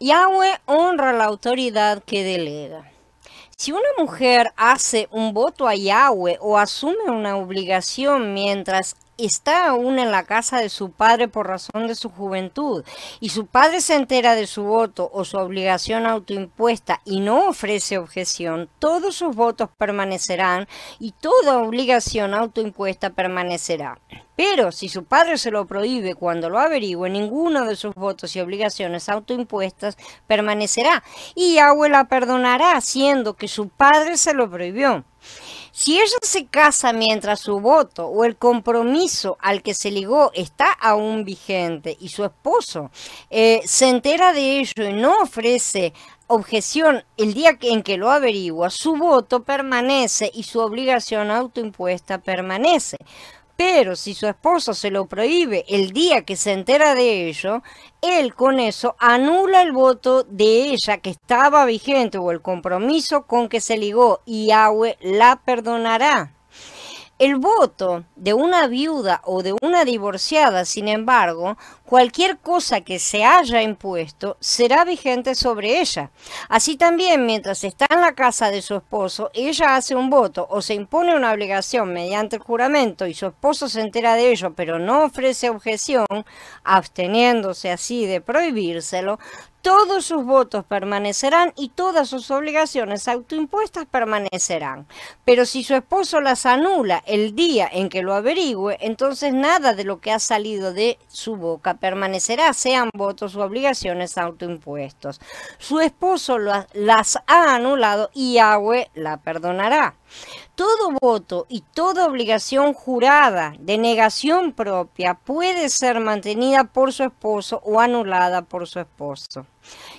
Yahweh honra la autoridad que delega. Si una mujer hace un voto a Yahweh o asume una obligación mientras está aún en la casa de su padre por razón de su juventud y su padre se entera de su voto o su obligación autoimpuesta y no ofrece objeción, todos sus votos permanecerán y toda obligación autoimpuesta permanecerá. Pero si su padre se lo prohíbe cuando lo averigüe, ninguno de sus votos y obligaciones autoimpuestas permanecerá y Yahweh la perdonará, siendo que su padre se lo prohibió. Si ella se casa mientras su voto o el compromiso al que se ligó está aún vigente y su esposo se entera de ello y no ofrece objeción el día en que lo averigua, su voto permanece y su obligación autoimpuesta permanece. Pero si su esposo se lo prohíbe el día que se entera de ello, él con eso anula el voto de ella que estaba vigente o el compromiso con que se ligó y Yahweh la perdonará. El voto de una viuda o de una divorciada, sin embargo, cualquier cosa que se haya impuesto será vigente sobre ella. Así también, mientras está en la casa de su esposo, ella hace un voto o se impone una obligación mediante el juramento y su esposo se entera de ello, pero no ofrece objeción, absteniéndose así de prohibírselo, todos sus votos permanecerán y todas sus obligaciones autoimpuestas permanecerán. Pero si su esposo las anula el día en que lo averigüe, entonces nada de lo que ha salido de su boca permanecerá, sean votos u obligaciones autoimpuestos. Su esposo las ha anulado y Yahweh la perdonará. Todo voto y toda obligación jurada de negación propia puede ser mantenida por su esposo o anulada por su esposo.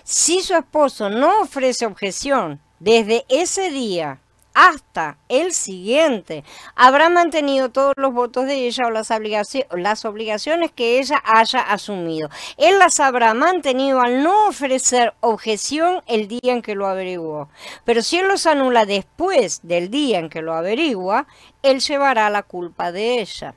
Si su esposo no ofrece objeción desde ese día hasta el siguiente, habrá mantenido todos los votos de ella o las obligaciones que ella haya asumido. Él las habrá mantenido al no ofrecer objeción el día en que lo averiguó. Pero si él los anula después del día en que lo averigua, él llevará la culpa de ella.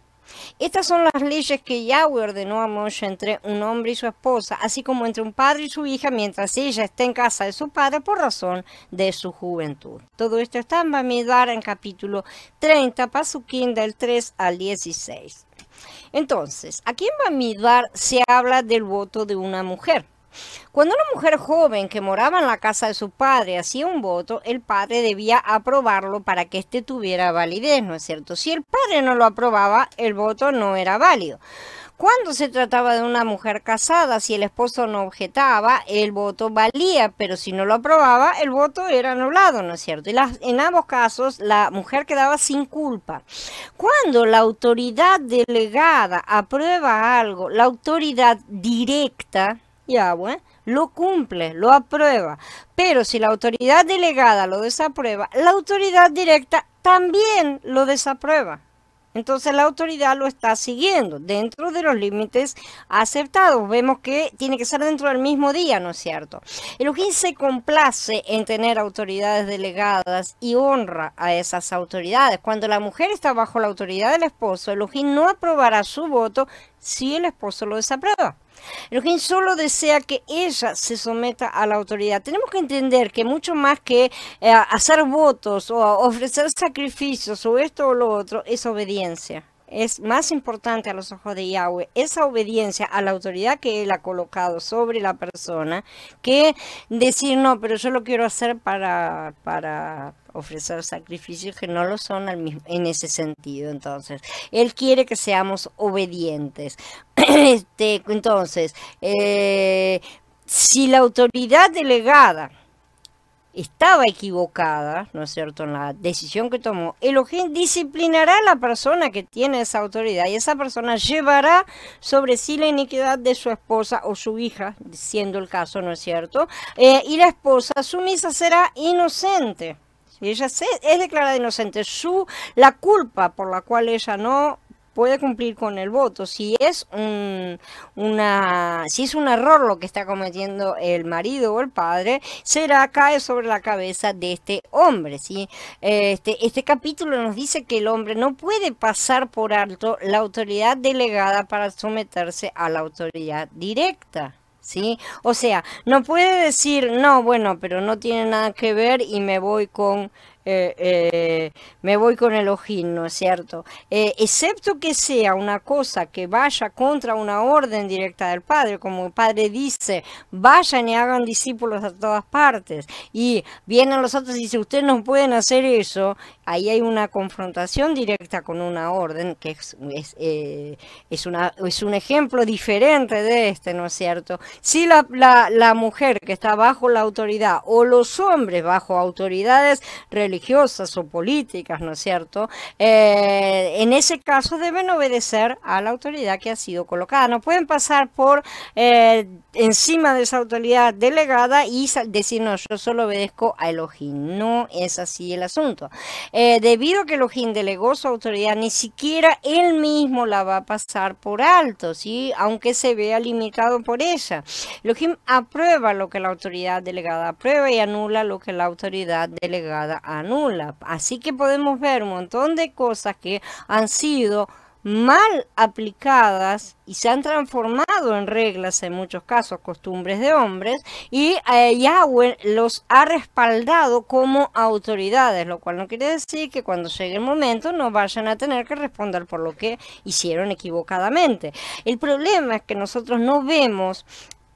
Estas son las leyes que Yahweh ordenó a Moshe entre un hombre y su esposa, así como entre un padre y su hija, mientras ella esté en casa de su padre por razón de su juventud. Todo esto está en Bamidbar en capítulo 30, Pasuquín del 3 al 16. Entonces, aquí en Bamidbar se habla del voto de una mujer. Cuando una mujer joven que moraba en la casa de su padre hacía un voto, el padre debía aprobarlo para que éste tuviera validez, ¿no es cierto? Si el padre no lo aprobaba, el voto no era válido. Cuando se trataba de una mujer casada, si el esposo no objetaba, el voto valía, pero si no lo aprobaba, el voto era anulado, ¿no es cierto? Y en ambos casos, la mujer quedaba sin culpa. Cuando la autoridad delegada aprueba algo, la autoridad directa, Yahweh, lo cumple, lo aprueba. Pero si la autoridad delegada lo desaprueba, la autoridad directa también lo desaprueba. Entonces la autoridad lo está siguiendo dentro de los límites aceptados. Vemos que tiene que ser dentro del mismo día, ¿no es cierto? Elohim se complace en tener autoridades delegadas y honra a esas autoridades. Cuando la mujer está bajo la autoridad del esposo, Elohim no aprobará su voto si el esposo lo desaprueba. Elohim solo desea que ella se someta a la autoridad. Tenemos que entender que mucho más que hacer votos o ofrecer sacrificios o esto o lo otro es obediencia. Es más importante a los ojos de Yahweh esa obediencia a la autoridad que Él ha colocado sobre la persona que decir, no, pero yo lo quiero hacer para ofrecer sacrificios que no lo son en ese sentido. Entonces, Él quiere que seamos obedientes. Entonces, si la autoridad delegada estaba equivocada, ¿no es cierto?, en la decisión que tomó, Elohim disciplinará a la persona que tiene esa autoridad y esa persona llevará sobre sí la iniquidad de su esposa o su hija, siendo el caso, ¿no es cierto? Y la esposa sumisa será inocente. Si ella es declarada inocente, la culpa por la cual ella no puede cumplir con el voto, si es un error lo que está cometiendo el marido o el padre, cae sobre la cabeza de este hombre, ¿sí? Este capítulo nos dice que el hombre no puede pasar por alto la autoridad delegada para someterse a la autoridad directa. ¿sí? O sea, no puede decir, no, bueno, pero no tiene nada que ver y eh, eh, me voy con el ojín, ¿no es cierto? Excepto que sea una cosa que vaya contra una orden directa del Padre, como el Padre dice, vayan y hagan discípulos a todas partes. Y vienen los otros y dicen, ustedes no pueden hacer eso. Ahí hay una confrontación directa con una orden, que es un ejemplo diferente de este, ¿no es cierto? Si la mujer que está bajo la autoridad o los hombres bajo autoridades religiosas o políticas, ¿no es cierto? En ese caso deben obedecer a la autoridad que ha sido colocada. No pueden pasar por encima de esa autoridad delegada y decir, no, yo solo obedezco a Elohim. No es así el asunto. Debido a que Elohim delegó su autoridad, ni siquiera él mismo la va a pasar por alto, ¿sí? Aunque se vea limitado por ella. Elohim aprueba lo que la autoridad delegada aprueba y anula lo que la autoridad delegada anula. Así que podemos ver un montón de cosas que han sido mal aplicadas y se han transformado en reglas, en muchos casos costumbres de hombres, y Yahweh los ha respaldado como autoridades, lo cual no quiere decir que cuando llegue el momento no vayan a tener que responder por lo que hicieron equivocadamente. El problema es que nosotros no vemos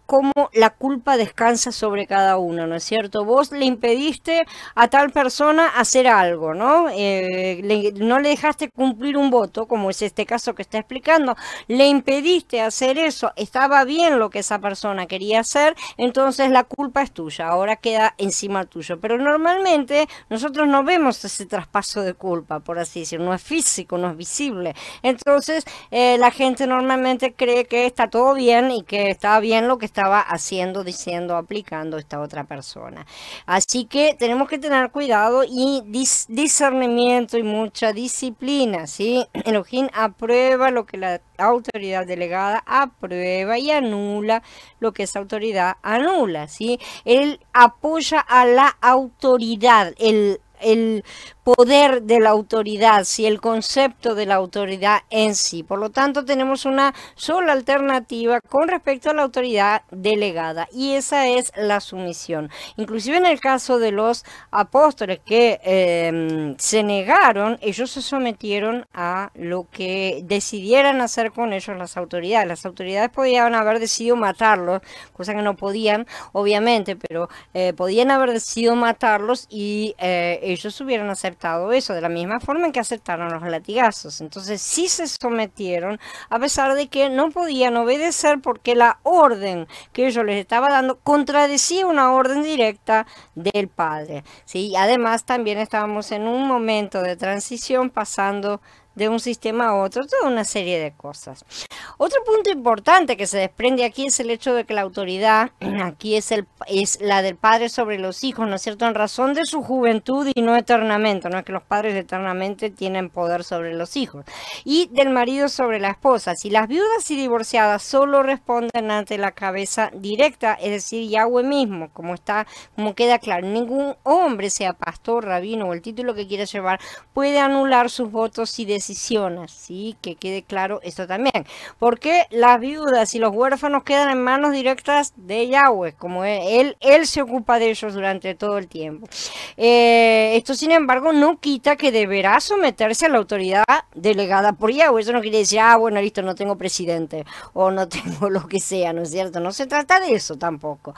cómo la culpa descansa sobre cada uno, ¿no es cierto? Vos le impediste a tal persona hacer algo, ¿no? No le dejaste cumplir un voto, como es este caso que está explicando, le impediste hacer eso, estaba bien lo que esa persona quería hacer, entonces la culpa es tuya, ahora queda encima tuyo. Pero normalmente nosotros no vemos ese traspaso de culpa, por así decirlo, no es físico, no es visible. Entonces la gente normalmente cree que está todo bien y que está bien lo que estaba haciendo, diciendo, aplicando esta otra persona. Así que tenemos que tener cuidado y discernimiento y mucha disciplina, ¿sí? Elohim aprueba lo que la autoridad delegada aprueba y anula lo que esa autoridad anula, ¿sí? Él apoya a la autoridad, el poder de la autoridad, ¿sí? El concepto de la autoridad en sí. Por lo tanto, tenemos una sola alternativa con respecto a la autoridad delegada y esa es la sumisión. Inclusive en el caso de los apóstoles que se negaron, ellos se sometieron a lo que decidieran hacer con ellos las autoridades. Las autoridades podían haber decidido matarlos, cosa que no podían, obviamente, pero podían haber decidido matarlos y ellos hubieran aceptado eso, de la misma forma en que aceptaron los latigazos. Entonces sí se sometieron, a pesar de que no podían obedecer porque la orden que ellos les estaba dando contradecía una orden directa del Padre, ¿sí? Además también estábamos en un momento de transición pasando de un sistema a otro, toda una serie de cosas. Otro punto importante que se desprende aquí es el hecho de que la autoridad aquí es la del padre sobre los hijos, ¿no es cierto? En razón de su juventud y no eternamente, no es que los padres eternamente tienen poder sobre los hijos. Y del marido sobre la esposa. Si las viudas y divorciadas solo responden ante la cabeza directa, es decir, Yahweh mismo, como queda claro, ningún hombre, sea pastor, rabino o el título que quiera llevar, puede anular sus votos y decisiones, ¿sí? Que quede claro esto también. Porque las viudas y los huérfanos quedan en manos directas de Yahweh, como él se ocupa de ellos durante todo el tiempo. Esto, sin embargo, no quita que deberá someterse a la autoridad delegada por Yahweh. Eso no quiere decir, bueno, listo, no tengo presidente o no tengo lo que sea, ¿no es cierto? No se trata de eso tampoco.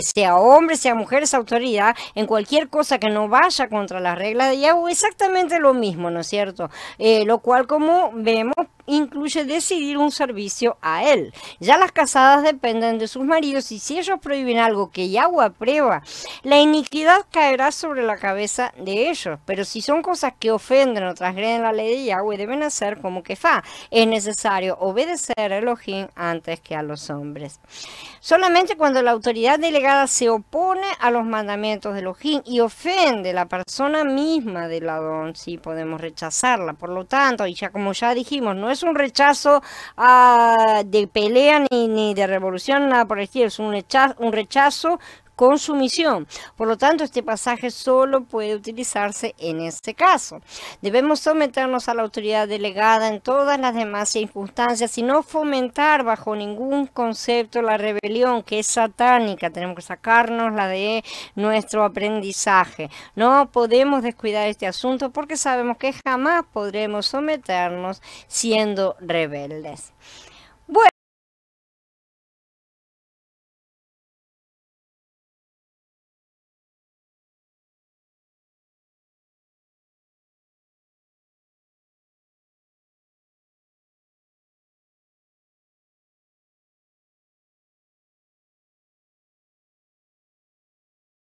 Sea hombre, sea mujer, esa autoridad, en cualquier cosa que no vaya contra las reglas de Yahweh, exactamente lo mismo, ¿no es cierto? Lo cual, como vemos, incluye decidir un servicio a él. Ya las casadas dependen de sus maridos y si ellos prohíben algo que Yahweh aprueba, la iniquidad caerá sobre la cabeza de ellos. Pero si son cosas que ofenden o transgreden la ley de Yahweh, deben hacer como Kefá. Es necesario obedecer a Elohim antes que a los hombres. Solamente cuando la autoridad delegada se opone a los mandamientos de Elohim y ofende la persona misma del Adón, sí podemos rechazarla. Por lo tanto, y ya como ya dijimos, no es un rechazo de pelea ni de revolución, nada por el estilo, es un rechazo con sumisión. Por lo tanto, este pasaje solo puede utilizarse en este caso. Debemos someternos a la autoridad delegada en todas las demás circunstancias y no fomentar bajo ningún concepto la rebelión, que es satánica. Tenemos que sacarnos la de nuestro aprendizaje. No podemos descuidar este asunto porque sabemos que jamás podremos someternos siendo rebeldes.